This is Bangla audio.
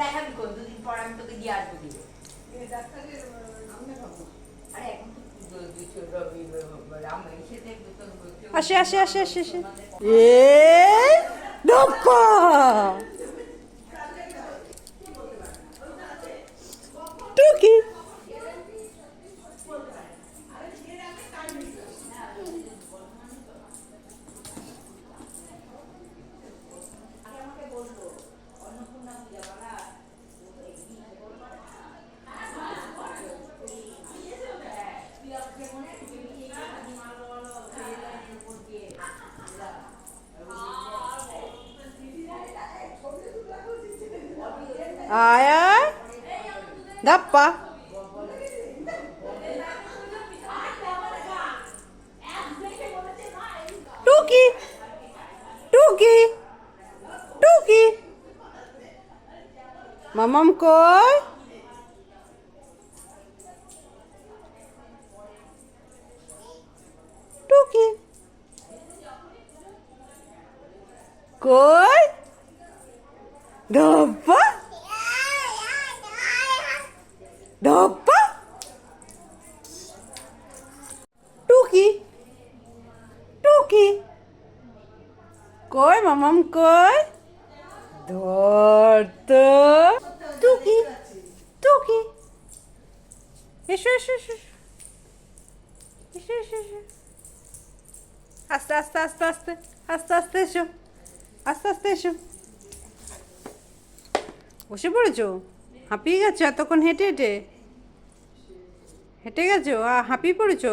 দেখাবি কোন দুদিন পর আমি তোকে দিয়ে আসবো দিয়ে আসে আসে আসে আসে আসে এ দপ্পা টুকি আয় আয় দপ্পা টুকি টুকি টুকি মামাম কই টুকি কই দপ্পা দপ্পা টুকি টুকি কই মামাম কই ধর তো টুকি টুকি এসো এসো এসো এসো এসো এসো আস্তে আস্তে আস্তে আস্তে আস্তে আস্তে এসো আস্তে আস্তে এসো বসে পড়েছো হাঁপিয়ে গেছো এতক্ষণ হেঁটে হেঁটে হেঁটে গেছো হাঁপিয়ে পড়েছো